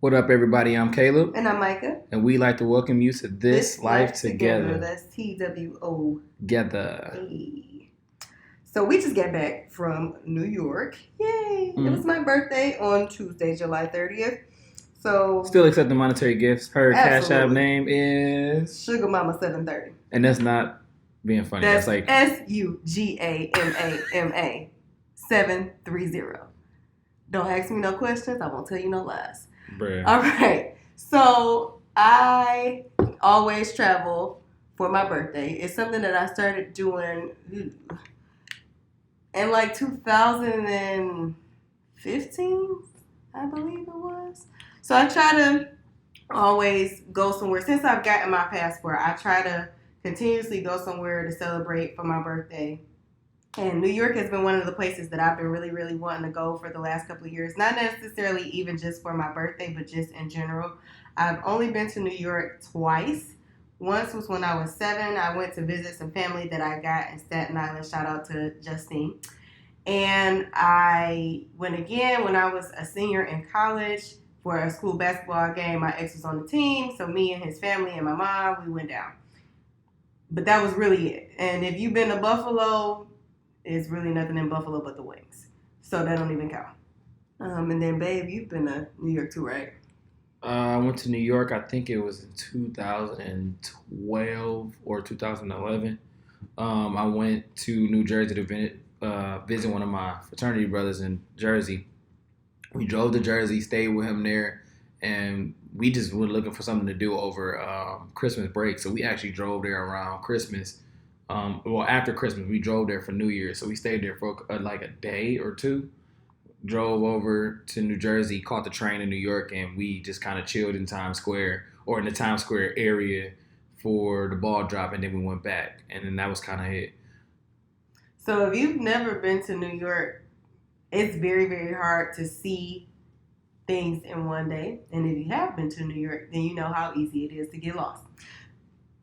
What up, everybody? I'm Caleb, And I'm Micah. and we like to welcome you to This Life Together. That's TWO. Together. Hey. So we just got back from New York. Yay! It was Mm. my birthday on Tuesday, July 30th. So Still accepting monetary gifts. Her Cash App Absolutely. name is, Sugar Mama 730. and that's not being funny. That's like SUGAMAMA 730. Don't ask me no questions. I won't tell you no lies. bruh. All right. So I always travel for my birthday. It's something that I started doing in like 2015, I believe it was. So I try to always go somewhere. Since I've gotten my passport, I try to continuously go somewhere to celebrate for my birthday. And New York has been one of the places that I've been really, really wanting to go for the last couple of years. Not necessarily even just for my birthday, but just in general. I've only been to New York twice. Once was when I was 7. I went to visit some family that I got in Staten Island. Shout out to Justine. And I went again when I was a senior in college for a school basketball game. My ex was on the team, so me and his family and my mom, we went down. But that was really it. And if you've been to Buffalo, it's really nothing in Buffalo but the wings. So that don't even count. And then, babe, you've been to New York too, right? I went to New York, I think it was in 2012 or 2011. I went to New Jersey to visit one of my fraternity brothers in Jersey. We drove to Jersey, stayed with him there, and we just were looking for something to do over Christmas break. So we actually drove there around Christmas. After Christmas, we drove there for New Year's. So we stayed there for like a day or two. Drove over to New Jersey, caught the train in New York, and we just kind of chilled in Times Square or in the Times Square area for the ball drop, and then we went back, and then that was kind of it. So if you've never been to New York, it's very, very hard to see things in one day. And if you have been to New York, then you know how easy it is to get lost.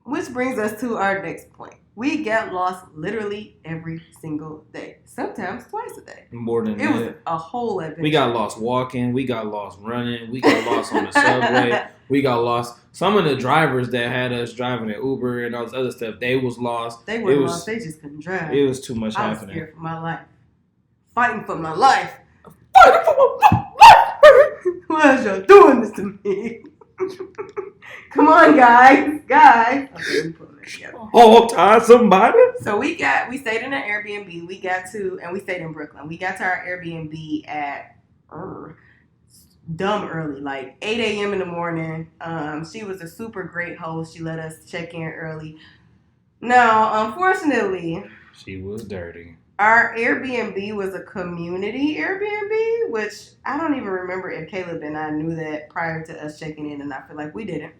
Which brings us to our next point. We get lost literally every single day, sometimes twice a day. More than It was that, a whole adventure. we got lost walking, we got lost running, we got lost on the subway, we got lost. Some of the drivers that had us driving an Uber and all this other stuff, they was lost. They were lost. They just couldn't drive. It was too much I was happening. scared for my life. Fighting for my life. Why is y'all doing this to me? Come on, guys. Okay, we put it together. Oh, time somebody. So we stayed in an Airbnb. We stayed in Brooklyn. We got to our Airbnb at dumb early, like 8 a.m. in the morning. She was a super great host. She let us check in early. Now, unfortunately, she was dirty. Our Airbnb was a community Airbnb, which I don't even remember if Caleb and I knew that prior to us checking in, and I feel like we didn't.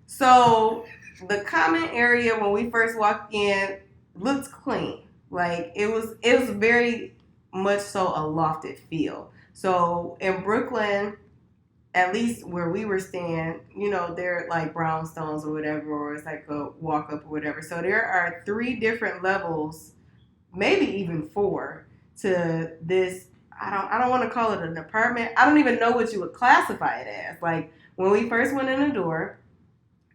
So the common area when we first walked in looked clean. Like it was very much so a lofted feel. So in Brooklyn, at least where we were staying, they're like brownstones or whatever, or it's like a walk up or whatever. So there are 3 different levels, maybe even 4, to this. I don't want to call it an apartment. I don't even know what you would classify it as. Like when we first went in the door,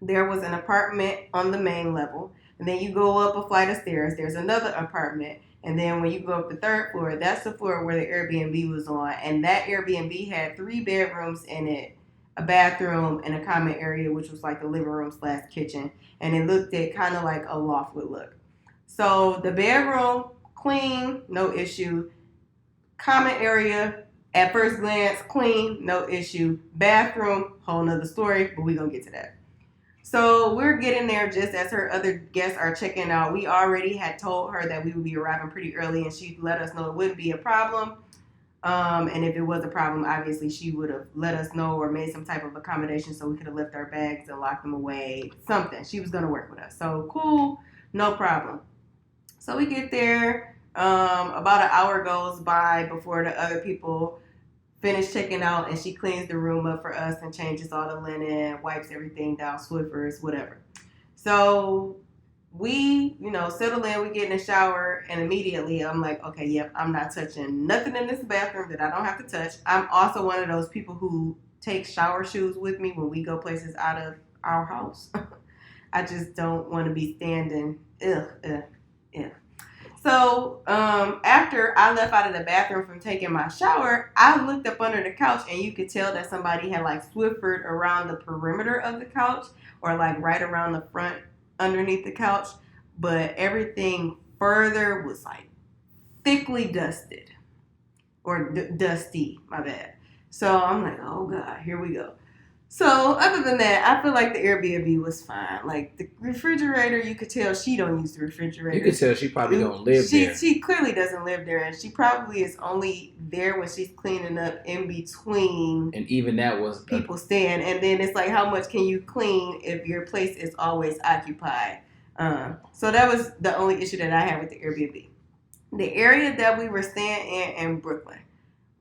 there was an apartment on the main level, and then you go up a flight of stairs. There's another apartment, and then when you go up the 3rd floor, that's the floor where the Airbnb was on. And that Airbnb had 3 bedrooms in it, a bathroom, and a common area, which was like the living room / kitchen. And it looked at kind of like a loft would look. So the bedroom, clean, no issue. Common area, at first glance, clean, no issue. Bathroom, whole nother story, but we're going to get to that. So we're getting there just as her other guests are checking out. We already had told her that we would be arriving pretty early, and she let us know it wouldn't be a problem. And if it was a problem, obviously she would have let us know or made some type of accommodation so we could have left our bags and locked them away. Something. She was going to work with us. So cool, no problem. So we get there. About an hour goes by before the other people finish checking out, and she cleans the room up for us and changes all the linen, wipes everything down, Swiffers, whatever. So we, settle in, we get in the shower, and immediately I'm like, okay, yep, I'm not touching nothing in this bathroom that I don't have to touch. I'm also one of those people who take shower shoes with me when we go places out of our house. I just don't want to be standing. Ugh. So after I left out of the bathroom from taking my shower, I looked up under the couch and you could tell that somebody had like Swiffered around the perimeter of the couch or like right around the front underneath the couch. But everything further was like thickly dusted or dusty, my bad. So I'm like, oh God, here we go. So other than that, I feel like the Airbnb was fine. Like the refrigerator, you could tell she don't use the refrigerator. You could tell she probably don't live there. She clearly doesn't live there, and she probably is only there when she's cleaning up in between. And even that was people staying. And then it's like, how much can you clean if your place is always occupied? So that was the only issue that I had with the Airbnb. The area that we were staying in Brooklyn,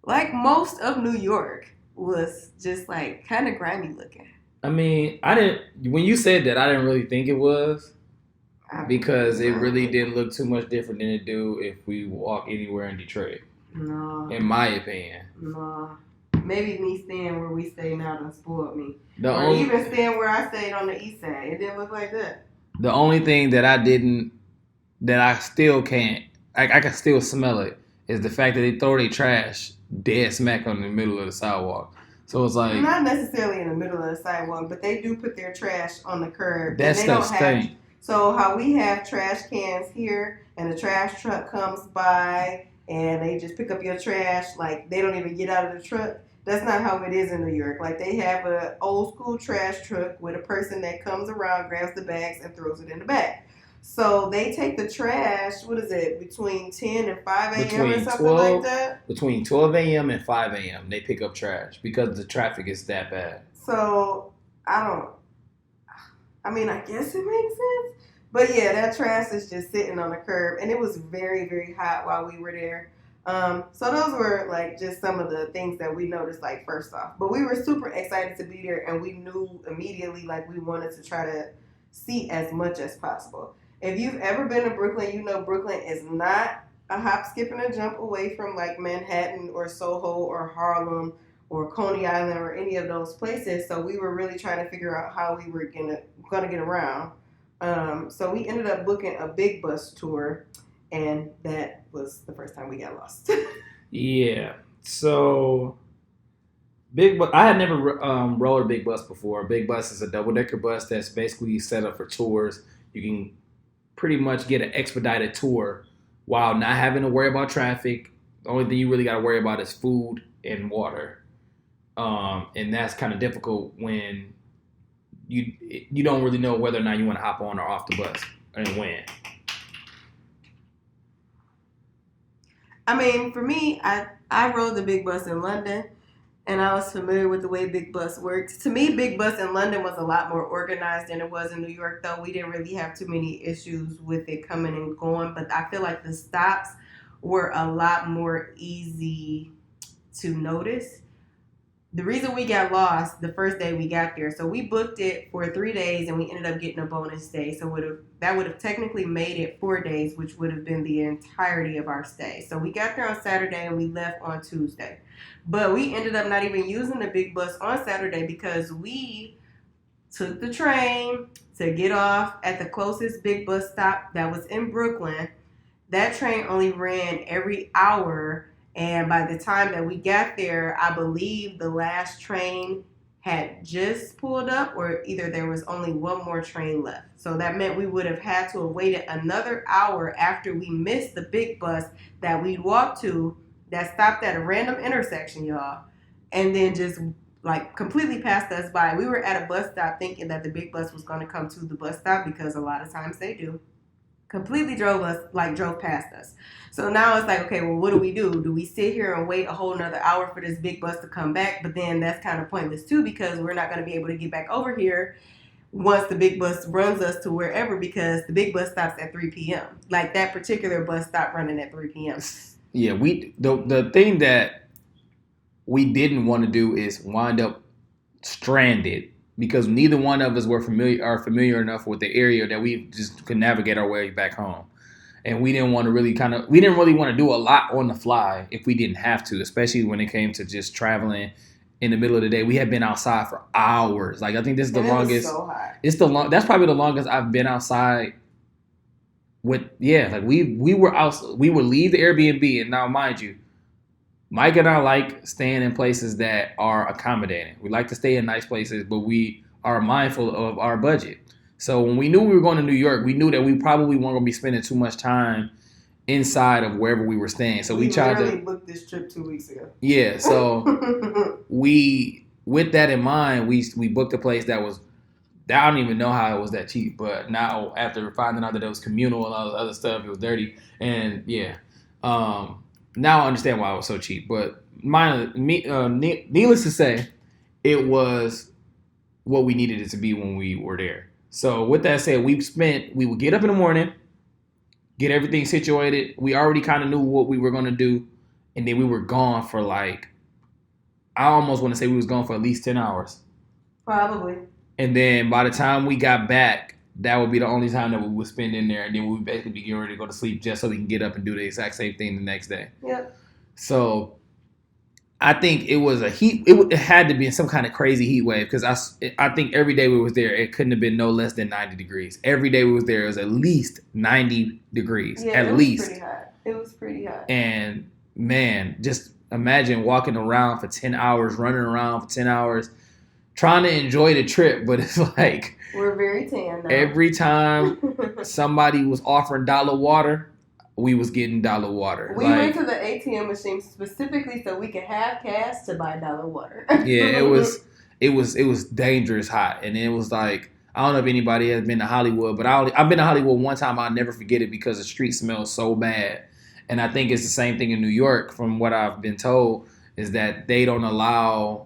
like most of New York, was just like kind of grimy looking. I mean, when you said that, I didn't really think it was because it really didn't look too much different than it do if we walk anywhere in Detroit. No. In my opinion. No. Maybe me staying where we stay now done spoiled me. Even staying where I stayed on the east side. It didn't look like that. The only thing that I still can't, I can still smell it, is the fact that they throw their trash dead smack on the middle of the sidewalk. So it's like... Not necessarily in the middle of the sidewalk, but they do put their trash on the curb. That stuff stinks. So how we have trash cans here, and the trash truck comes by, and they just pick up your trash, like they don't even get out of the truck. That's not how it is in New York. Like they have an old school trash truck with a person that comes around, grabs the bags, and throws it in the bag. So they take the trash, what is it, between 10 and 5 a.m. or something like that? Between 12 a.m. and 5 a.m. they pick up trash because the traffic is that bad. So I guess it makes sense. But yeah, that trash is just sitting on the curb. And it was very, very hot while we were there. So those were like just some of the things that we noticed like first off. But we were super excited to be there and we knew immediately like we wanted to try to see as much as possible. If you've ever been to Brooklyn, you know Brooklyn is not a hop, skip, and a jump away from like Manhattan or Soho or Harlem or Coney Island or any of those places. So we were really trying to figure out how we were gonna get around. So we ended up booking a big bus tour, and that was the first time we got lost. Yeah. So I had never rode a big bus before. A big bus is a double-decker bus that's basically set up for tours. You can pretty much get an expedited tour while not having to worry about traffic. The only thing you really got to worry about is food and water. And that's kind of difficult when you don't really know whether or not you want to hop on or off the bus and when. I mean, for me, I rode the big bus in London, and I was familiar with the way big bus worked. To me, big bus in London was a lot more organized than it was in New York, though. We didn't really have too many issues with it coming and going, but I feel like the stops were a lot more easy to notice. The reason we got lost the first day we got there, so we booked it for 3 days and we ended up getting a bonus day. So that would have technically made it 4 days, which would have been the entirety of our stay. So we got there on Saturday and we left on Tuesday. But we ended up not even using the big bus on Saturday because we took the train to get off at the closest big bus stop that was in Brooklyn. That train only ran every hour. And by the time that we got there, I believe the last train had just pulled up or either there was only one more train left. So that meant we would have had to have waited another hour after we missed the big bus that we'd walked to that stopped at a random intersection, y'all, and then just like completely passed us by. We were at a bus stop thinking that the big bus was going to come to the bus stop because a lot of times they do. Completely drove past us. So now it's like, okay, well, what do? Do we sit here and wait a whole another hour for this big bus to come back? But then that's kind of pointless too because we're not going to be able to get back over here once the big bus runs us to wherever because the big bus stops at 3 p.m. Like that particular bus stopped running at 3 p.m. Yeah, the thing that we didn't want to do is wind up stranded because neither one of us were familiar enough with the area that we just could navigate our way back home. And we didn't want to we didn't really want to do a lot on the fly if we didn't have to, especially when it came to just traveling in the middle of the day. We had been outside for hours. Like, I think this is the longest. So hot. That's probably the longest I've been outside with, like we were out, we would leave the Airbnb. And now, mind you, Mike and I like staying in places that are accommodating. We like to stay in nice places, but we are mindful of our budget. So when we knew we were going to New York, we knew that we probably weren't going to be spending too much time inside of wherever we were staying. So we tried to book this trip 2 weeks ago. Yeah, so we, with that in mind, we booked a place that was, I don't even know how it was that cheap, but now after finding out that it was communal and all the other stuff, it was dirty. And now I understand why it was so cheap. But needless to say, it was what we needed it to be when we were there. So with that said, we would get up in the morning, get everything situated. We already kind of knew what we were going to do. And then we were gone for I almost want to say we was gone for at least 10 hours. Probably. And then by the time we got back, that would be the only time that we would spend in there. And then we would basically be getting ready to go to sleep just so we can get up and do the exact same thing the next day. Yep. So I think it was it had to be some kind of crazy heat wave, because I think every day we was there, it couldn't have been no less than 90 degrees. Every day we was there, it was at least 90 degrees. Yeah, at least. Pretty hot. It was pretty hot. And man, just imagine walking around for 10 hours, running around for 10 hours, trying to enjoy the trip, but it's like we're very tan now. Every time somebody was offering dollar water, we was getting dollar water. We went to the ATM machine specifically so we could have cash to buy dollar water. Yeah, it was dangerous hot, and it was like, I don't know if anybody has been to Hollywood, but I've been to Hollywood one time. I'll never forget it because the street smells so bad. And I think it's the same thing in New York, from what I've been told, is that they don't allow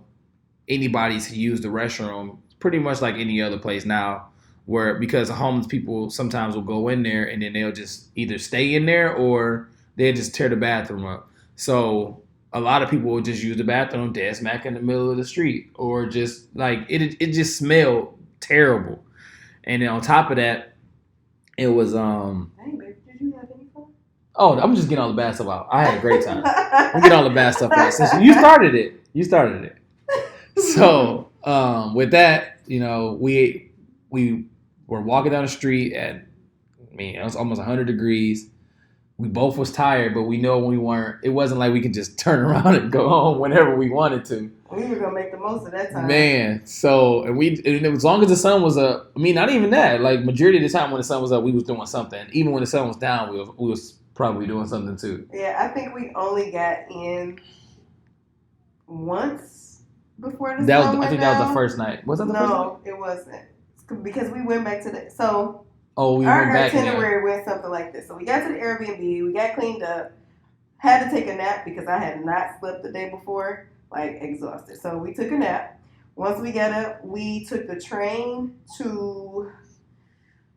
anybody to use the restroom pretty much like any other place now, because homeless people sometimes will go in there and then they'll just either stay in there or they'll just tear the bathroom up. So a lot of people will just use the bathroom dead smack in the middle of the street, or just like it just smelled terrible. And then on top of that, it was Hey, babe, did you have any fun? Oh, I'm just getting all the bad stuff out. I had a great time. I'm getting all the bad stuff out. Since you started it. So with that, we were walking down the street at, it was almost 100 degrees. We both was tired, but we know we weren't. It wasn't like we could just turn around and go home whenever we wanted to. We were gonna make the most of that time, man. So and as long as the sun was up, not even that. Like majority of the time when the sun was up, we was doing something. Even when the sun was down, we was probably doing something too. Yeah, I think we only got in once before the sun went down. I think that was the first night. Was that the first night? No, it wasn't. Because we went back to the our itinerary went something like this. So we got to the Airbnb, we got cleaned up, had to take a nap because I had not slept the day before, exhausted. So we took a nap. Once we got up, we took the train to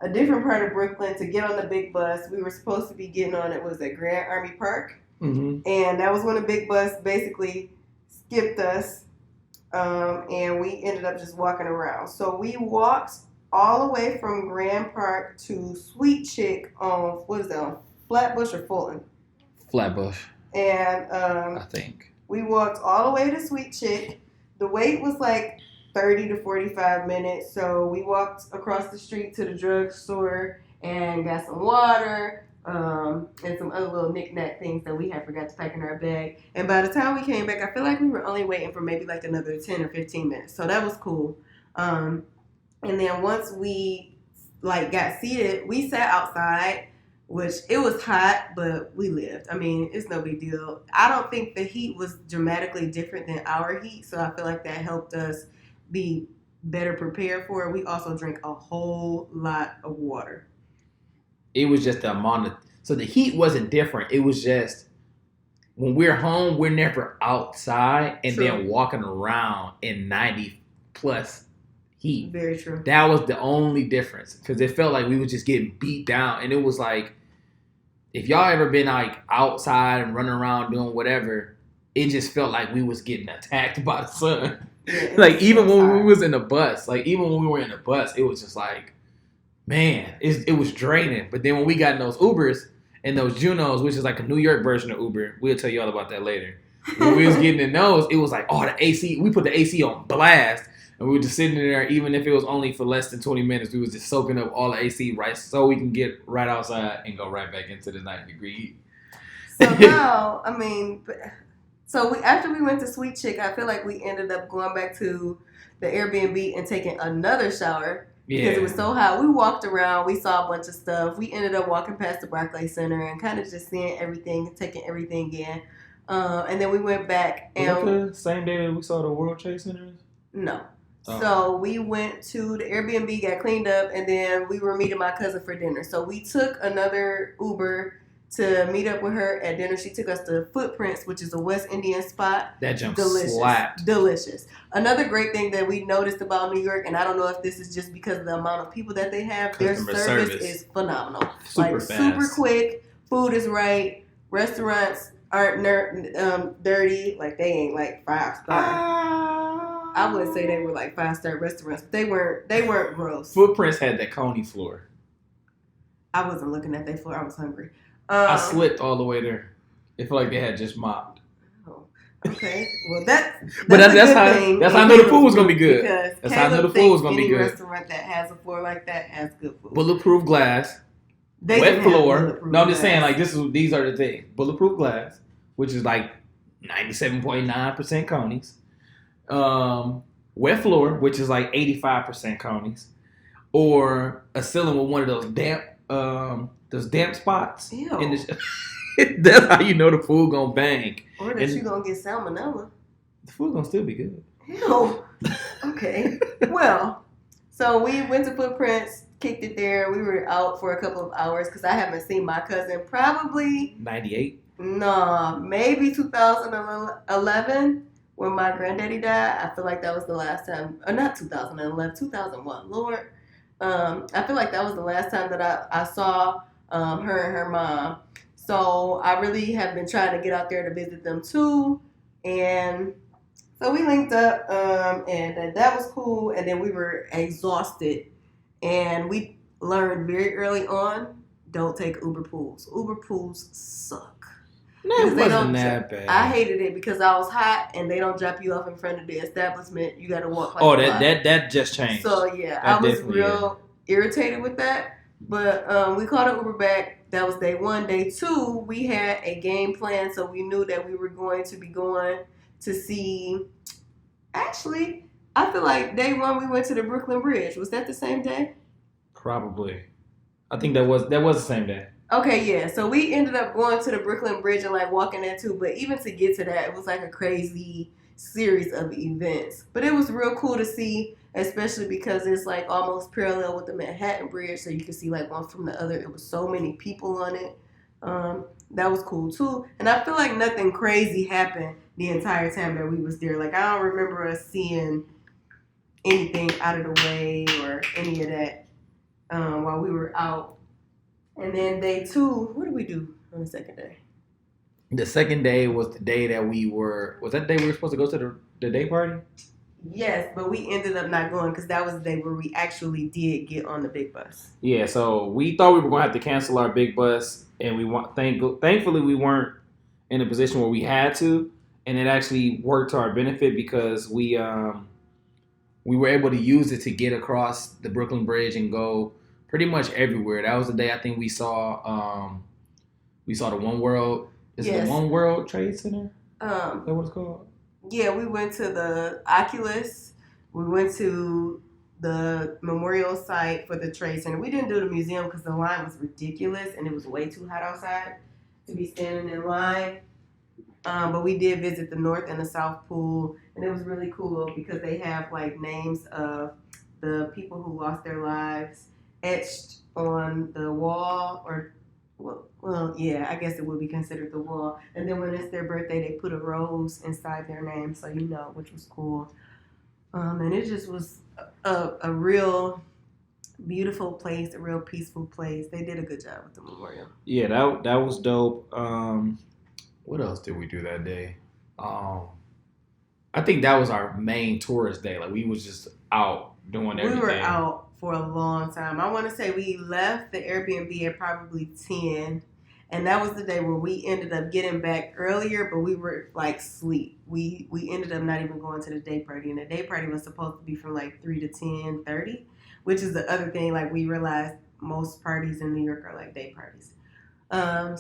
a different part of Brooklyn to get on the big bus. We were supposed to be getting on it was at Grand Army Park. Mm-hmm. And that was when the big bus basically skipped us. And we ended up just walking around. So we walked all the way from Grand Park to Sweet Chick on, on Flatbush or Fulton? Flatbush. And I think. We walked all the way to Sweet Chick. The wait was 30 to 45 minutes. So we walked across the street to the drugstore and got some water, and some other little knick-knack things that we had forgot to pack in our bag. And by the time we came back, I feel like we were only waiting for maybe another 10 or 15 minutes. So that was cool. And then once we got seated, we sat outside, which it was hot, but we lived. It's no big deal. I don't think the heat was dramatically different than our heat, so I feel like that helped us be better prepared for it. We also drank a whole lot of water. It was just the amount of, so the heat wasn't different. It was just, when we're home, we're never outside and then walking around in 90 plus heat. Very true. That was the only difference, because it felt like we was just getting beat down. And it was like, if y'all ever been outside and running around doing whatever, it just felt like we was getting attacked by the sun. Yeah, Like even when hard. we was in the bus, like even when we were in the bus, it was just like, man, it was draining. But then when we got in those Ubers and those Junos, which is like a New York version of Uber, we'll tell you all about that later. When we was getting in those, it was like, oh, the AC. We put the AC on blast, and we were just sitting there, even if it was only for less than 20 minutes, we was just soaking up all the AC right so we can get right outside and go right back into the 90-degree heat. So now, I mean, so after we went to Sweet Chick, I feel like we ended up going back to the Airbnb and taking another shower because it was so hot. We walked around, we saw a bunch of stuff. We ended up walking past the Barclays Center and kind of just seeing everything, taking everything in. And then we went back. Was that the same day that we saw the World Trade Center? No. Oh. So we went to the Airbnb, got cleaned up, and then we were meeting my cousin for dinner. So we took another Uber to meet up with her at dinner. She took us to Footprints, which is a West Indian spot. That jump slapped. Delicious. Another great thing that we noticed about New York, and I don't know if this is just because of the amount of people that they have, their service is phenomenal. Super fast. Super quick. Food is right. Restaurants aren't dirty. Like they ain't like 5-star. I wouldn't say they were like 5-star restaurants, but they weren't gross. Footprints had that coney floor. I wasn't looking at their floor. I was hungry. I slipped all the way there. It felt like they had just mopped. Oh, okay. Well, that's how I know the food was gonna be good. That's how I know the food was gonna be good. Any restaurant that has a floor like that has good food. Bulletproof glass, wet floor. No, I'm just saying like these are the things. Bulletproof glass, which is like 97.9% conies. Wet floor, which is like 85% conies, or a ceiling with one of those damp spots. Ew. That's how you know the food gonna bang. Or that you gonna get salmonella. The food gonna still be good. Ew. Okay. Well, so we went to Footprints, kicked it there. We were out for a couple of hours because I haven't seen my cousin probably 98. No, maybe 2011 when my granddaddy died. I feel like that was the last time, or not 2011, 2001. Lord, I feel like that was the last time that I saw her and her mom. So I really have been trying to get out there to visit them too. And so we linked up and that was cool. And then we were exhausted. And we learned very early on, don't take Uber pools. Uber pools suck. No, it wasn't that bad. I hated it because I was hot and they don't drop you off in front of the establishment. You got to walk like that just changed. So yeah, I was real irritated with that. But we called an Uber back. That was day 1. Day 2, we had a game plan, so we knew that we were going to be going to see. Actually, I feel like day 1 we went to the Brooklyn Bridge. Was that the same day? Probably. I think that was the same day. Okay, yeah. So we ended up going to the Brooklyn Bridge and like walking that too. But even to get to that, it was like a crazy series of events. But it was real cool to see, especially because it's like almost parallel with the Manhattan Bridge, so you can see like one from the other. It was so many people on it. That was cool too. And I feel like nothing crazy happened the entire time that we was there. Like I don't remember us seeing anything out of the way or any of that while we were out. And then day 2, what did we do on the second day? The second day was the day that was that the day we were supposed to go to the day party? Yes, but we ended up not going because that was the day where we actually did get on the big bus. Yeah, so we thought we were going to have to cancel our big bus, and thankfully we weren't in a position where we had to, and it actually worked to our benefit because we were able to use it to get across the Brooklyn Bridge and go pretty much everywhere. That was the day I think we saw the One World. Is it the One World Trade Center? Is that what it's called? Yeah, we went to the Oculus. We went to the memorial site for the Trade Center. We didn't do the museum because the line was ridiculous and it was way too hot outside to be standing in line. But we did visit the North and the South Pool, and it was really cool because they have like names of the people who lost their lives etched on the wall, or well, yeah, I guess it would be considered the wall. And then when it's their birthday, they put a rose inside their name, so you know, which was cool. And it just was a real beautiful place, a real peaceful place. They did a good job with the memorial. Yeah, that was dope. What else did we do that day? I think that was our main tourist day. Like we was just out doing everything. We were out for a long time. I want to say we left the Airbnb at probably 10. And that was the day where we ended up getting back earlier, but we were like sleep. We ended up not even going to the day party. And the day party was supposed to be from like 3 to 10:30, which is the other thing. Like we realized most parties in New York are like day parties.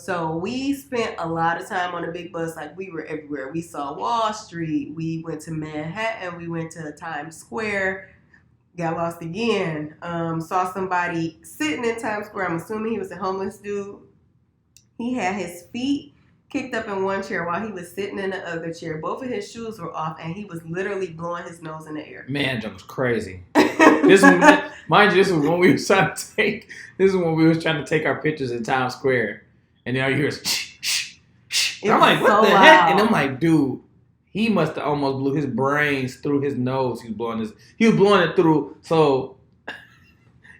So we spent a lot of time on the big bus. Like we were everywhere. We saw Wall Street. We went to Manhattan. We went to Times Square. Got lost again. Saw somebody sitting in Times Square. I'm assuming he was a homeless dude. He had his feet kicked up in one chair while he was sitting in the other chair. Both of his shoes were off, and he was literally blowing his nose in the air. Man, that was crazy. Mind you, this was when we was trying to take. This is when we was trying to take our pictures in Times Square, and then all you hear is shh, shh, shh. I'm like, what the heck? And I'm like, dude, he must have almost blew his brains through his nose. He was blowing it through. So,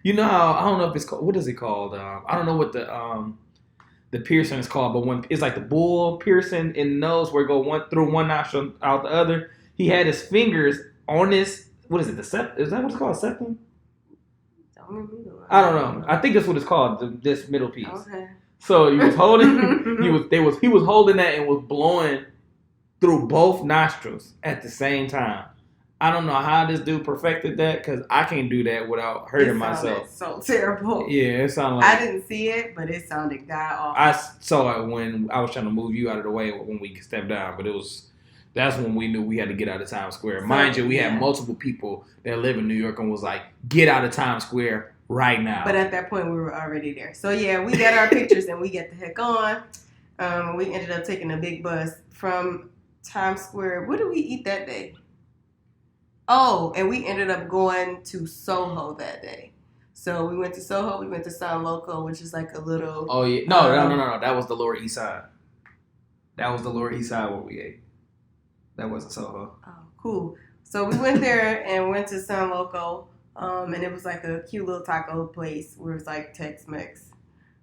you know how I don't know if it's called. What is it called? I don't know what the piercing is called, but when it's like the bull piercing in the nose where it go one through one nostril out the other. He had his fingers on his, what is it, is that what it's called, septum? I don't know. I think that's what it's called, this middle piece. Okay. So he was holding, he was holding that and was blowing through both nostrils at the same time. I don't know how this dude perfected that because I can't do that without hurting myself. So terrible. Yeah, it sounded like... I didn't see it, but it sounded god-awful. I saw it when I was trying to move you out of the way when we stepped down, but that's when we knew we had to get out of Times Square. Mind you, we had multiple people that live in New York and was like, get out of Times Square right now. But at that point, we were already there. So yeah, we got our pictures and we get the heck on. We ended up taking a big bus from Times Square. What did we eat that day? Oh, and we ended up going to Soho that day. So we went to Soho. We went to San Loco, which is like a little... Oh, yeah. No. That was the Lower East Side. That was the Lower East Side where we ate. That wasn't Soho. Oh, cool. So we went there and went to San Loco. And it was like a cute little taco place where it was like Tex-Mex.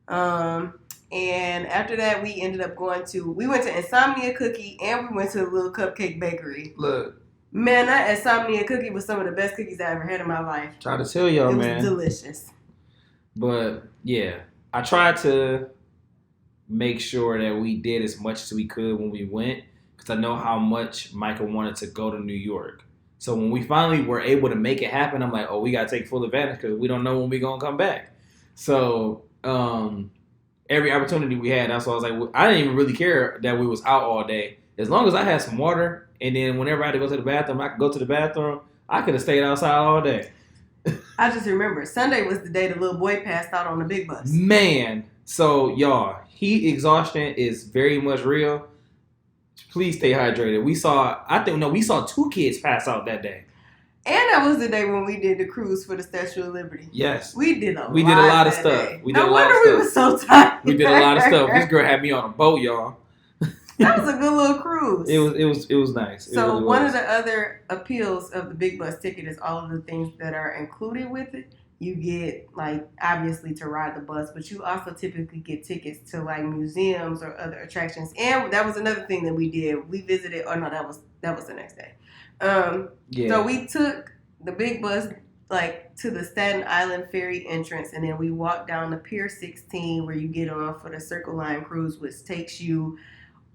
And after that, we ended up we went to Insomnia Cookie and we went to the Little Cupcake Bakery. Look. Man, that Insomnia Cookie was some of the best cookies I ever had in my life. Try to tell y'all, man. It was delicious. But, yeah, I tried to make sure that we did as much as we could when we went because I know how much Micah wanted to go to New York. So when we finally were able to make it happen, I'm like, oh, we got to take full advantage because we don't know when we're going to come back. So every opportunity we had, that's why I was like, I didn't even really care that we was out all day. As long as I had some water, and then whenever I had to go to the bathroom, I could go to the bathroom. I could have stayed outside all day. I just remember Sunday was the day the little boy passed out on the big bus. Man, so y'all, heat exhaustion is very much real. Please stay hydrated. We saw 2 kids pass out that day. And that was the day when we did the cruise for the Statue of Liberty. Yes. We did a lot of stuff. No wonder we were so tired. We did a lot of stuff. This girl had me on a boat, y'all. That was a good little cruise. It was nice. So really one of the other appeals of the big bus ticket is all of the things that are included with it. You get like obviously to ride the bus, but you also typically get tickets to like museums or other attractions. And that was another thing that we did. We visited. Oh no, that was the next day. Yeah. So we took the big bus like to the Staten Island ferry entrance, and then we walked down the Pier 16 where you get on for the Circle Line cruise, which takes you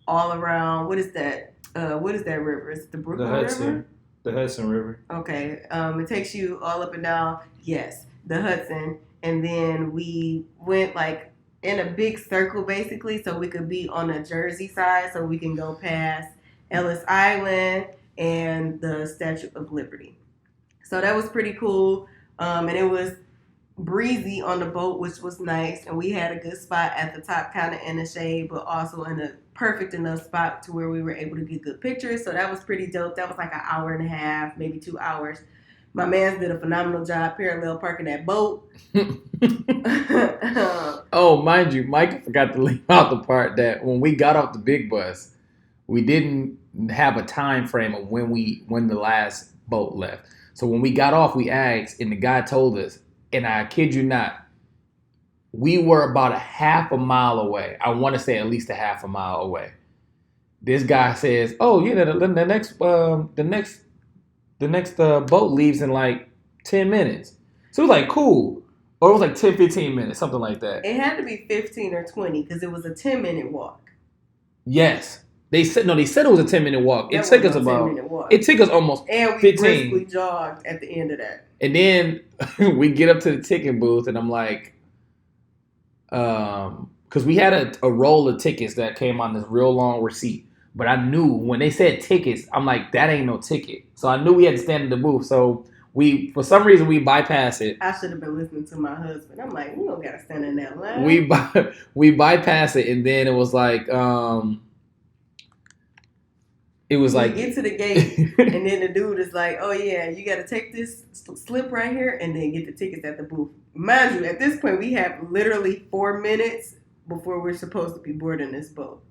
all around. What is that? What is that river? Is it the Brooklyn River? The Hudson River. Okay. It takes you all up and down. Yes, the Hudson. And then we went like in a big circle basically, so we could be on the Jersey side, so we can go past Ellis Island and the Statue of Liberty. So that was pretty cool. And it was breezy on the boat, which was nice. And we had a good spot at the top, kind of in the shade, but also in a perfect enough spot to where we were able to get good pictures. So that was pretty dope. That was like an hour and a half, maybe 2 hours. My man did a phenomenal job parallel parking that boat. Oh, mind you, Mike forgot to leave out the part that when we got off the big bus, we didn't have a time frame of when the last boat left. So when we got off, we asked, and the guy told us, and I kid you not, we were about a half a mile away. I want to say at least a half a mile away. This guy says, "Oh, yeah, the next boat leaves in like 10 minutes." So it was like cool, or it was like 10, 15 minutes, something like that. It had to be 15 or 20 because it was a 10-minute walk. Yes, they said no. They said it was a 10-minute walk. That It took was us a about. 10-minute walk. It took us almost And we 15. briskly jogged at the end of that. And then we get up to the ticket booth, and I'm like, because we had a roll of tickets that came on this real long receipt. But I knew when they said tickets, I'm like, that ain't no ticket. So I knew we had to stand in the booth. So for some reason, we bypassed it. I should have been listening to my husband. I'm like, we don't gotta stand in that line. We bypassed it, and then it was like, we get to the gate, and then the dude is like, "Oh yeah, you got to take this slip right here, and then get the tickets at the booth." Mind you, at this point, we have literally 4 minutes before we're supposed to be boarding this boat.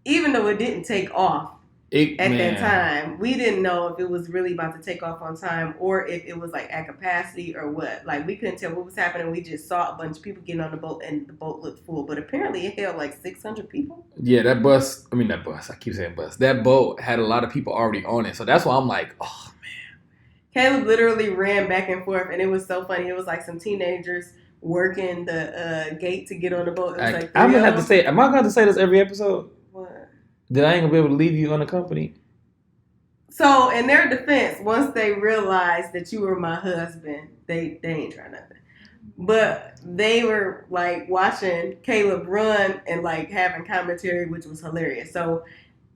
Even though it didn't take off that time, we didn't know if it was really about to take off on time or if it was like at capacity or what. Like we couldn't tell what was happening. We just saw a bunch of people getting on the boat, and the boat looked full. But apparently, it held like 600 people. Yeah, that bus. I keep saying bus. That boat had a lot of people already on it, so that's why I'm like, oh man. Caleb literally ran back and forth, and it was so funny. It was like some teenagers working the gate to get on the boat. It was like I'm gonna have to say. Am I going to say this every episode? What? That I ain't gonna be able to leave you unaccompanied. So, in their defense, once they realized that you were my husband, they ain't trying nothing. But they were like watching Caleb run and like having commentary, which was hilarious. So,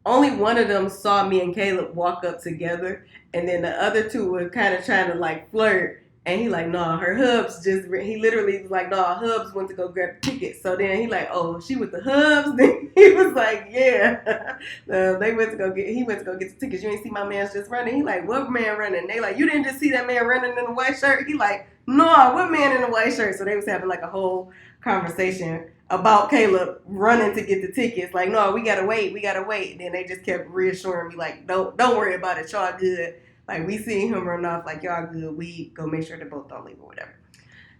only one of them saw me and Caleb walk up together, and then the other two were kind of trying to like flirt. And he like, nah, her hubs he literally was like, nah, hubs went to go grab the tickets. So then he like, oh, she with the hubs? Then he was like, yeah. He went to go get the tickets. You ain't see my man's just running. He like, what man running? They like, you didn't just see that man running in a white shirt? He like, no, what man in a white shirt? So they was having like a whole conversation about Caleb running to get the tickets. Like, no, we gotta wait. And then they just kept reassuring me like, don't worry about it. Y'all good. Like, we seen him run off, like, y'all good. We go make sure the boat don't leave or whatever.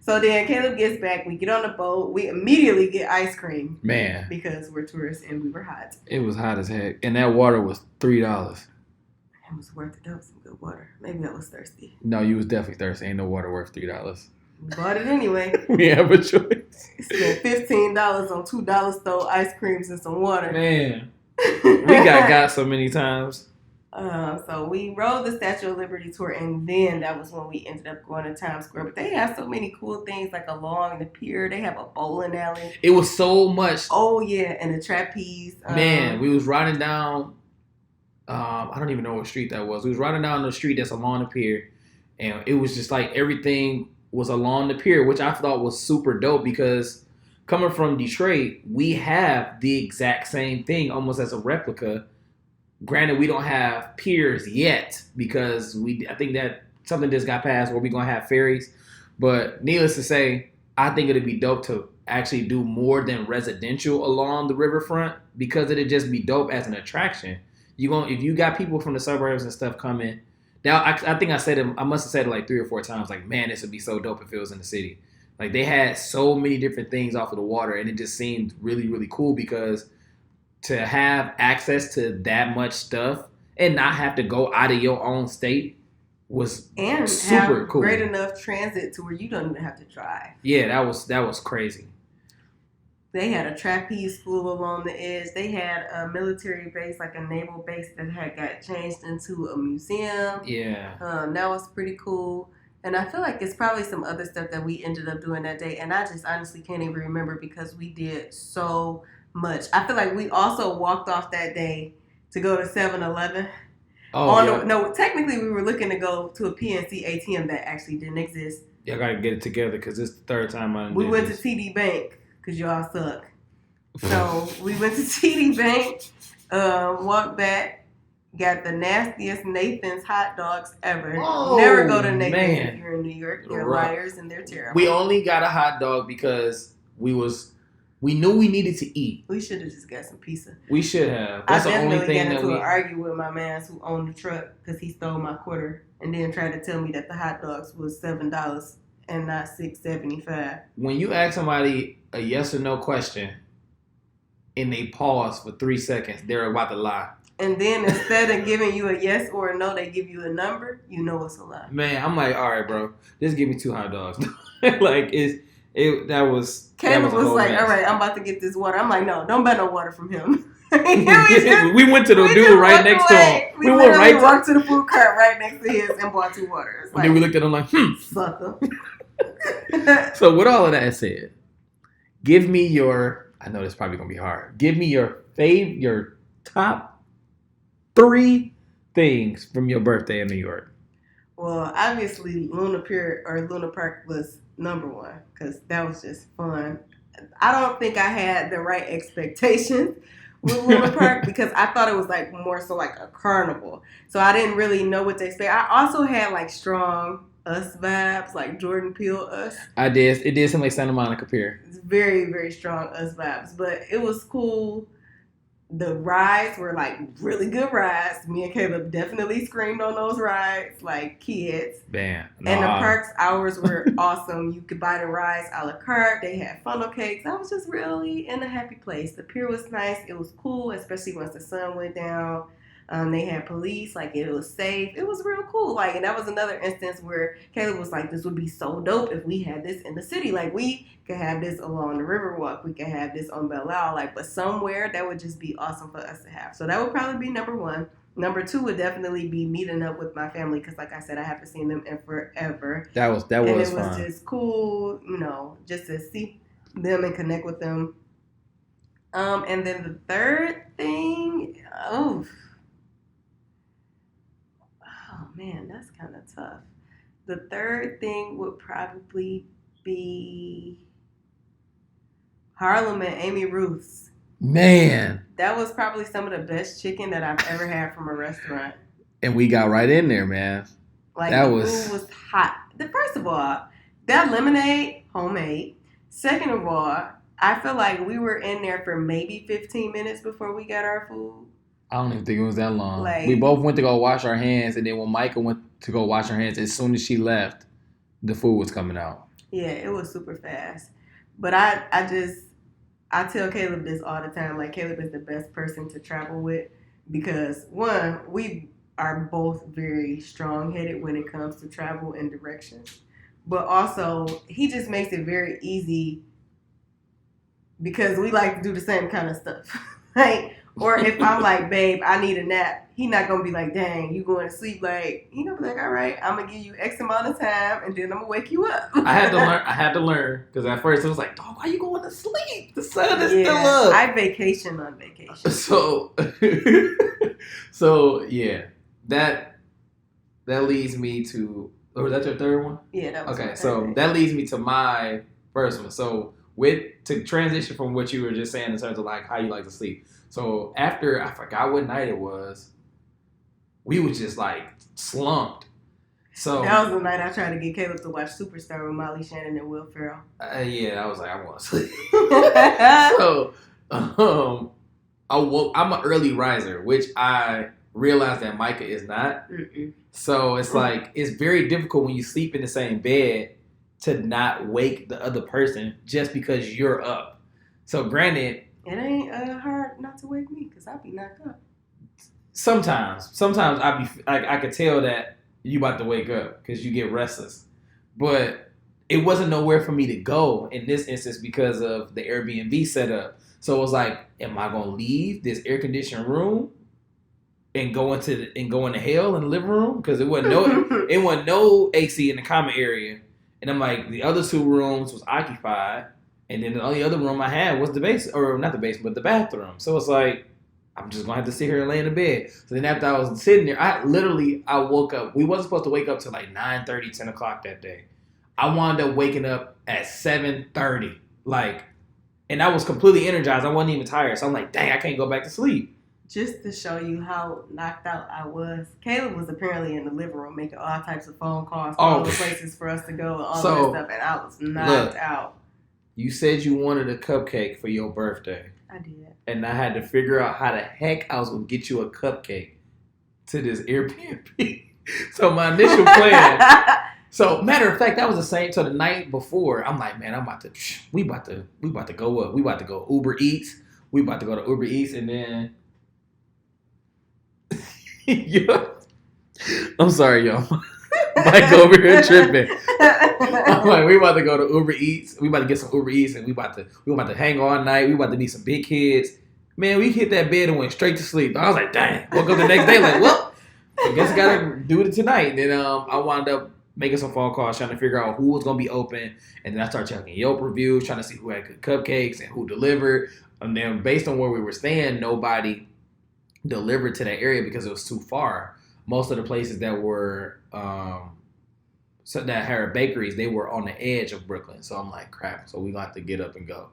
So then Caleb gets back. We get on the boat. We immediately get ice cream. Man. Because we're tourists and we were hot. It was hot as heck. And that water was $3. It was worth it. That was some good water. Maybe I was thirsty. No, you was definitely thirsty. Ain't no water worth $3. We bought it anyway. We have a choice. Spent $15 on $2 store ice creams and some water. Man. We got so many times. So we rode the Statue of Liberty tour, and then that was when we ended up going to Times Square. But they have so many cool things, like along the pier. They have a bowling alley. It was so much. Oh yeah, and a trapeze. Man, we was riding down. I don't even know what street that was. We was riding down the street that's along the pier, and it was just like everything was along the pier, which I thought was super dope because coming from Detroit, we have the exact same thing, almost as a replica. Granted, we don't have piers yet because I think that something just got passed where we're going to have ferries. But needless to say, I think it'd be dope to actually do more than residential along the riverfront because it'd just be dope as an attraction. If you got people from the suburbs and stuff coming, now I think I must have said it like 3 or 4 times, like, man, this would be so dope if it was in the city. Like, they had so many different things off of the water, and it just seemed really, really cool because to have access to that much stuff and not have to go out of your own state was and super have cool. Great enough transit to where you don't even have to drive. Yeah, that was crazy. They had a trapeze school along the edge. They had a military base, like a naval base that had got changed into a museum. Yeah. That was pretty cool. And I feel like it's probably some other stuff that we ended up doing that day. And I just honestly can't even remember because we did so much. I feel like we also walked off that day to go to 7-Eleven. No, technically we were looking to go to a PNC ATM that actually didn't exist. Y'all gotta get it together because it's the third time we went to TD Bank because y'all suck. So we went to TD Bank, walked back, got the nastiest Nathan's hot dogs ever. Oh, never go to Nathan's man. if you're in New York. They're liars and they're terrible. We only got a hot dog because we knew we needed to eat. We should have just got some pizza. We should have. That's the only thing got into an argument with my man who owned the truck because he stole my quarter and then tried to tell me that the hot dogs was $7 and not $6.75. When you ask somebody a yes or no question, and they pause for 3 seconds. They're about to lie. And then instead of giving you a yes or a no, they give you a number. You know it's a lie. Man, I'm like, all right, bro, just give me 2 hot dogs. Like that was. Caleb was like, mess. all right, I'm about to get this water. I'm like, no, don't buy no water from him. We went to the dude right next to him. We went right walked to the food cart right next to his and bought 2 waters. And then we looked at him like, sucker. So with all of that said, give me your. I know this is probably gonna be hard. Give me your top 3 things from your birthday in New York. Well, obviously, Luna Park was number 1 because that was just fun. I don't think I had the right expectations with Luna Park because I thought it was like more so like a carnival. So I didn't really know what to expect. I also had like strong Us vibes, like Jordan Peele Us. I did. It did seem like Santa Monica Pier. It's very, very strong Us vibes, but it was cool. The rides were like really good rides. Me and Caleb definitely screamed on those rides like kids. Man. No, and the park's hours were awesome. You could buy the rides a la carte. They had funnel cakes. I was just really in a happy place. The pier was nice. It was cool, especially once the sun went down. They had police, like it was safe. It was real cool. Like, and that was another instance where Caleb was like, this would be so dope if we had this in the city. Like, we could have this along the Riverwalk. We could have this on Belle Isle. Like, but somewhere that would just be awesome for us to have. So that would probably be number 1. Number 2 would definitely be meeting up with my family because, like I said, I haven't seen them in forever. That was and it was fun. just cool, just to see them and connect with them. And then the third thing, oh man, that's kind of tough. The third thing would probably be Harlem and Amy Ruth's. Man. That was probably some of the best chicken that I've ever had from a restaurant. And we got right in there, man. Like, the food was hot. First of all, that lemonade, homemade. Second of all, I feel like we were in there for maybe 15 minutes before we got our food. I don't even think it was that long. Like, we both went to go wash our hands, and then when Micah went to go wash her hands, as soon as she left, the food was coming out. Yeah, it was super fast. But I tell Caleb this all the time. Like, Caleb is the best person to travel with because, one, we are both very strong-headed when it comes to travel and directions. But also, he just makes it very easy because we like to do the same kind of stuff. Like, or if I'm like, babe, I need a nap, he not going to be like, dang, you going to sleep? Like, he going to be like, all right, I'm going to give you X amount of time, and then I'm going to wake you up. I had to learn, because at first it was like, dog, why you going to sleep? The sun is still up. I vacation on vacation. So yeah, that leads me to, or was that your third one? Yeah, that was okay. So that leads me to my first one. So to transition from what you were just saying in terms of like how you like to sleep. So after, I forgot what night it was, we was just like slumped. So that was the night I tried to get Caleb to watch Superstar with Molly Shannon and Will Ferrell. Yeah, I was like, I want to sleep. So I'm an early riser, which I realized that Micah is not. Mm-mm. So it's like, it's very difficult when you sleep in the same bed to not wake the other person just because you're up. So granted, it ain't hard not to wake me because I be knocked up. Sometimes I could tell that you about to wake up because you get restless. But it wasn't nowhere for me to go in this instance because of the Airbnb setup. So it was like, am I gonna leave this air conditioned room and go into hell in the living room? Because it wasn't no AC in the common area. And I'm like, the other 2 rooms was occupied. And then the only other room I had was the basement, or not the basement, but the bathroom. So it's like, I'm just going to have to sit here and lay in the bed. So then after I was sitting there, I woke up. We wasn't supposed to wake up till like 9:30, 10 o'clock that day. I wound up waking up at 7:30. Like, and I was completely energized. I wasn't even tired. So I'm like, dang, I can't go back to sleep. Just to show you how knocked out I was, Caleb was apparently in the living room making all types of phone calls to all the places for us to go and all that stuff, and I was knocked out. You said you wanted a cupcake for your birthday. I did. And I had to figure out how the heck I was going to get you a cupcake to this Airbnb. So my initial plan. So matter of fact, that was the same. So the night before, I'm like, man, we about to go up. We about to go Uber Eats. we about to go to Uber Eats, and then yo, I'm sorry, y'all. Mike over here tripping. I'm like, we about to go to Uber Eats. We about to get some Uber Eats, and we about to hang all night. We about to be some big kids. Man, we hit that bed and went straight to sleep. I was like, dang. Woke up the next day like, well, I guess I gotta do it tonight. Then I wound up making some phone calls, trying to figure out who was gonna be open, and then I started checking Yelp reviews, trying to see who had good cupcakes and who delivered. And then based on where we were staying, nobody delivered to that area because it was too far. Most of the places that were that had bakeries, they were on the edge of Brooklyn. So I'm like, crap. So we gonna have to get up and go.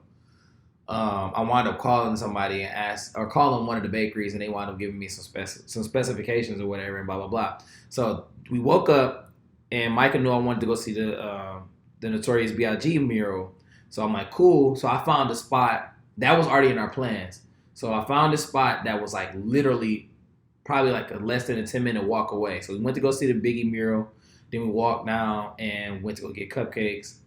I wound up calling somebody and calling one of the bakeries, and they wound up giving me some specifications or whatever, and blah blah blah. So we woke up, and Micah knew I wanted to go see the Notorious B.I.G. mural. So I'm like, cool. So I found a spot that was already in our plans. So I found a spot that was like literally probably like a less than a 10-minute walk away. So we went to go see the Biggie mural. Then we walked down and went to go get cupcakes.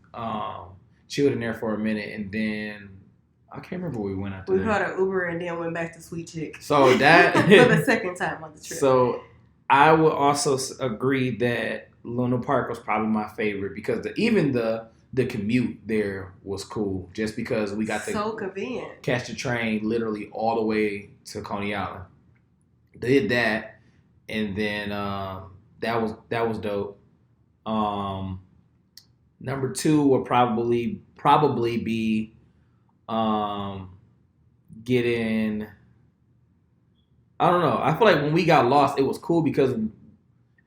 Chilled in there for a minute, and then I can't remember where we went after that. We caught an Uber and then went back to Sweet Chick. So that for the second time on the trip. So I would also agree that Luna Park was probably my favorite because even the commute there was cool. Just because we got to so convenient. Catch the train literally all the way to Coney Island. Did that, and then that was dope. Number 2 would probably be getting. I don't know. I feel like when we got lost, it was cool because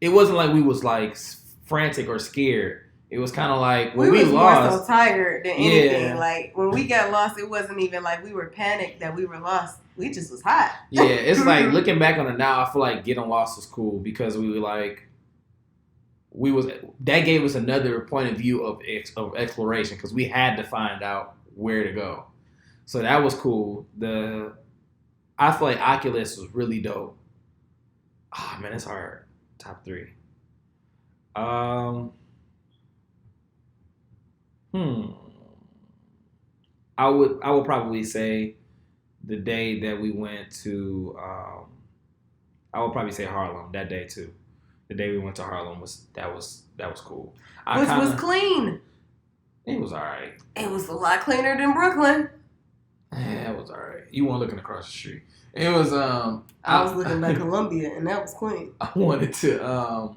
it wasn't like we was like frantic or scared. It was kind of like when we was lost, more so tired than anything. Like when we got lost, it wasn't even like we were panicked that we were lost. We just was hot. Yeah, it's like looking back on it now, I feel like getting lost was cool because we were like. That gave us another point of view of exploration because we had to find out where to go. So that was cool. I feel like Oculus was really dope. Oh man, it's hard. Top 3. I would probably say the day that we went to. I would probably say Harlem that day too. The day we went to Harlem was cool. Which was clean. It was alright. It was a lot cleaner than Brooklyn. Yeah, it was alright. You weren't looking across the street. It was I was looking at Columbia, and that was clean. I wanted to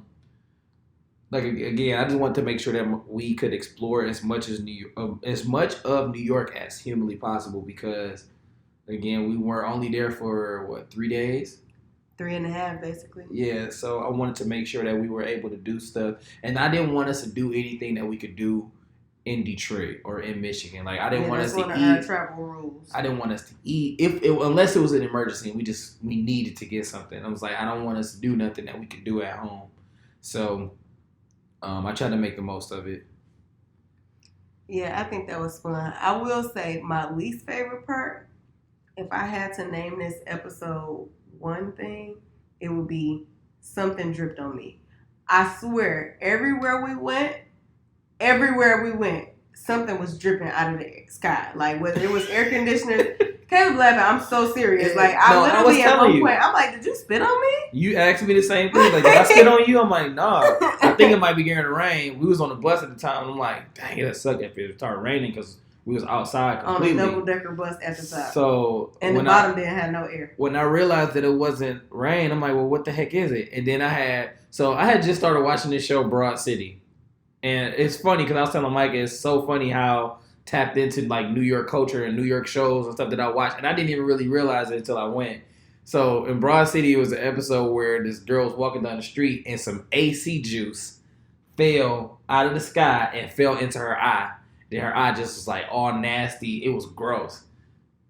again, I just wanted to make sure that we could explore as much of New York as humanly possible because again, we were only there for 3 days. 3.5, basically. Yeah, so I wanted to make sure that we were able to do stuff, and I didn't want us to do anything that we could do in Detroit or in Michigan. Like I didn't want us to eat. Our travel rules. I didn't want us to eat unless it was an emergency. We needed to get something. I was like, I don't want us to do nothing that we could do at home. So, I tried to make the most of it. Yeah, I think that was fun. I will say my least favorite part, if I had to name this episode one thing, it would be something dripped on me. I swear, everywhere we went, something was dripping out of the sky. Like whether it was air conditioner. Caleb laughing, I'm so serious. Like I literally at one point, I'm like, did you spit on me? You asked me the same thing. Like, did I spit on you? I'm like, nah. I think it might be getting to rain. We was on the bus at the time, and I'm like, dang, that sucked if it started raining because we was outside completely. On a double-decker bus at the top. So and the bottom didn't have no air. When I realized that it wasn't rain, I'm like, well, what the heck is it? And then I had just started watching this show, Broad City. And it's funny because I was telling Micah, it's so funny how tapped into like New York culture and New York shows and stuff that I watched. And I didn't even really realize it until I went. So in Broad City, it was an episode where this girl was walking down the street and some AC juice fell out of the sky and fell into her eye. Then her eye just was like all nasty. It was gross.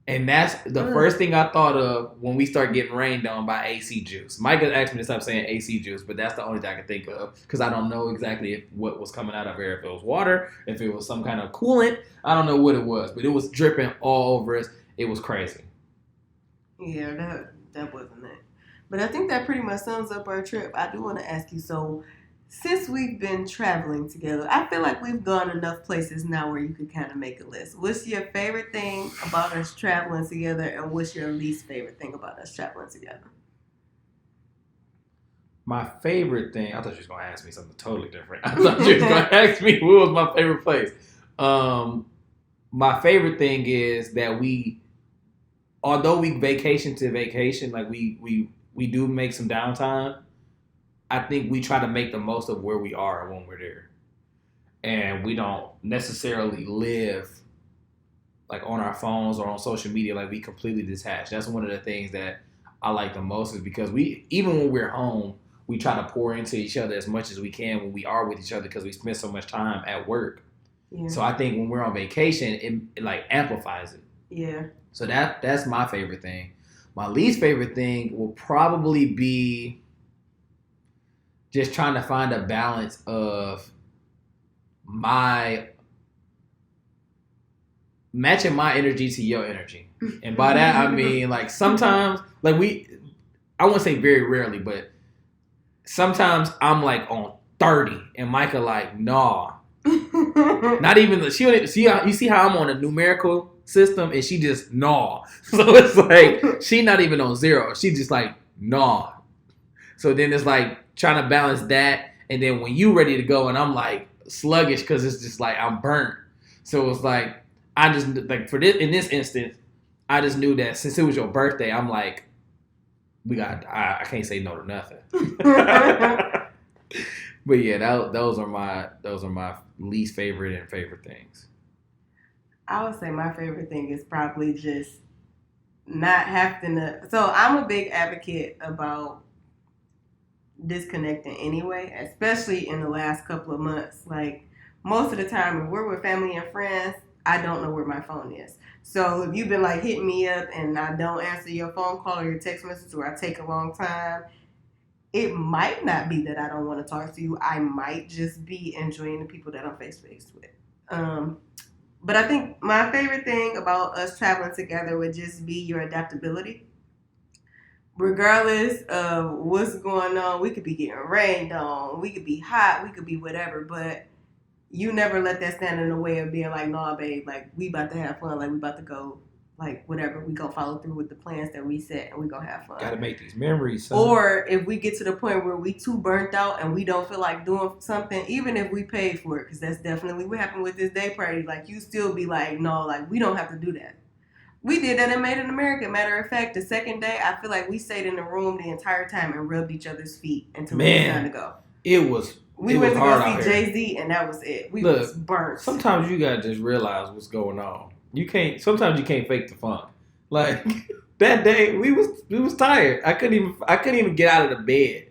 And that's the first thing I thought of when we start getting rained on by AC juice. Micah asked me to stop saying AC juice, but that's the only thing I can think of because I don't know exactly what was coming out of her. If it was water, if it was some kind of coolant, I don't know what it was, but it was dripping all over us. It was crazy. Yeah, that wasn't it. But I think that pretty much sums up our trip. I do want to ask you, so since we've been traveling together, I feel like we've gone enough places now where you could kind of make a list. What's your favorite thing about us traveling together, and what's your least favorite thing about us traveling together? My favorite thing, I thought you was going to ask me something totally different. I thought you was going to ask me what was my favorite place. My favorite thing is that although we vacation to vacation, like we do make some downtime, I think we try to make the most of where we are when we're there. And we don't necessarily live like on our phones or on social media, like we completely detached. That's one of the things that I like the most is because even when we're home, we try to pour into each other as much as we can when we are with each other because we spend so much time at work. Yeah. So I think when we're on vacation, it like amplifies it. Yeah. So that's my favorite thing. My least favorite thing will probably be just trying to find a balance of matching my energy to your energy. And by that, I mean, like, sometimes, like, I won't say very rarely, but sometimes I'm, like, on 30, and Micah, like, nah. Not even, you see how I'm on a numerical system, and she just, nah. So it's like, she not even on 0. She just, like, nah. So then it's, like, trying to balance that, and then when you ready to go, and I'm, like, sluggish, because it's just, like, I'm burnt. So it's, like, I just, like, in this instance, I just knew that since it was your birthday, I'm like, I can't say no to nothing. But yeah, those are my least favorite and favorite things. I would say my favorite thing is probably just not having to. So I'm a big advocate about disconnecting anyway, especially in the last couple of months. Like, most of the time when we're with family and friends, I don't know where my phone is. So if you've been like hitting me up and I don't answer your phone call or your text message, or I take a long time, it might not be that I don't want to talk to you. I might just be enjoying the people that I'm face to face with. But I think my favorite thing about us traveling together would just be your adaptability. Regardless of what's going on, we could be getting rained on, we could be hot, we could be whatever, but you never let that stand in the way of being like, nah, babe, like, we about to have fun, like, we about to go, like, whatever, we gonna follow through with the plans that we set, and we gonna have fun. Gotta make these memories, son. Or if we get to the point where we too burnt out and we don't feel like doing something, even if we paid for it, because that's definitely what happened with this day party, like, you still be like, no, like, we don't have to do that. We did that in Made in America. Matter of fact, the second day, I feel like we stayed in the room the entire time and rubbed each other's feet until it was time to go. We went to go see Jay-Z, and that was it. We was burnt. Sometimes you gotta just realize what's going on. Sometimes you can't fake the fun. Like, that day, we was tired. I couldn't even get out of the bed,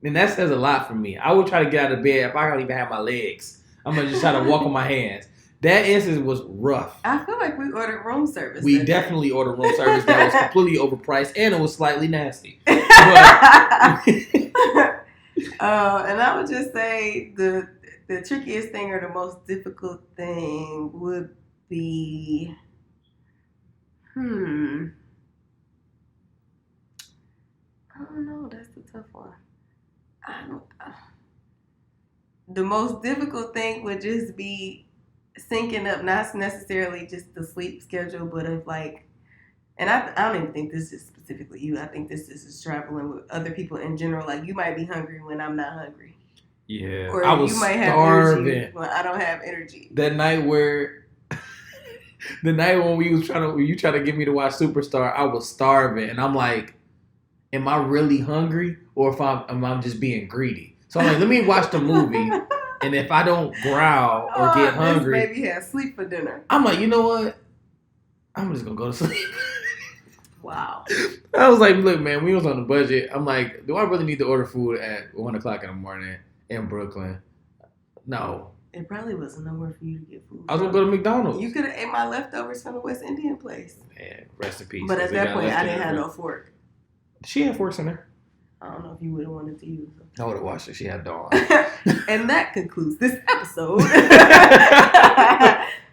and that says a lot for me. I would try to get out of bed if I don't even have my legs. I'm gonna just try to walk on my hands. That instance was rough. I feel like we ordered room service. We definitely ordered room service that was completely overpriced, and it was slightly nasty. And I would just say the trickiest thing or the most difficult thing would be, I don't know. That's the tough one. The most difficult thing would just be syncing up, not necessarily just the sleep schedule, but of like, and I don't even think this is specifically you. I think this is traveling with other people in general. Like, you might be hungry when I'm not hungry. Yeah, or I was you might starving. Have energy when I don't have energy. That night when you tried to get me to watch Superstar, I was starving, and I'm like, am I really hungry, or if I'm just being greedy? So I'm like, let me watch the movie, and if I don't growl or get hungry, maybe have sleep for dinner. I'm like, you know what? I'm just gonna go to sleep. Wow. I was like, look, man, we was on a budget. I'm like, do I really need to order food at 1:00 in the morning in Brooklyn? No. It probably wasn't nowhere for you to get food. I was gonna go to McDonald's. You could have ate my leftovers from the West Indian place. Man, rest in peace. But at that point, I didn't have no fork. She had forks in there. I don't know if you would have wanted to use them. I would have watched it. She had Dawn. And that concludes this episode.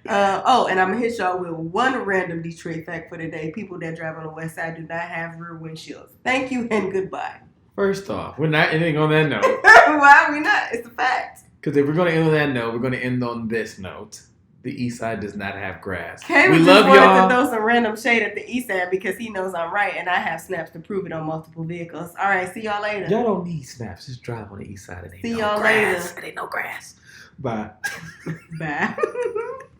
And I'm going to hit y'all with one random Detroit fact for today. People that drive on the west side do not have rear windshields. Thank you and goodbye. First off, we're not ending on that note. Why are we not? It's a fact. Because if we're going to end on that note, we're going to end on this note. The East Side does not have grass. Caleb We just love wanted y'all. to throw some random shade at the East Side because he knows I'm right and I have snaps to prove it on multiple vehicles. All right, see y'all later. Y'all don't need snaps. Just drive on the East Side. It ain't See no y'all grass. later. It ain't no grass. Bye. Bye.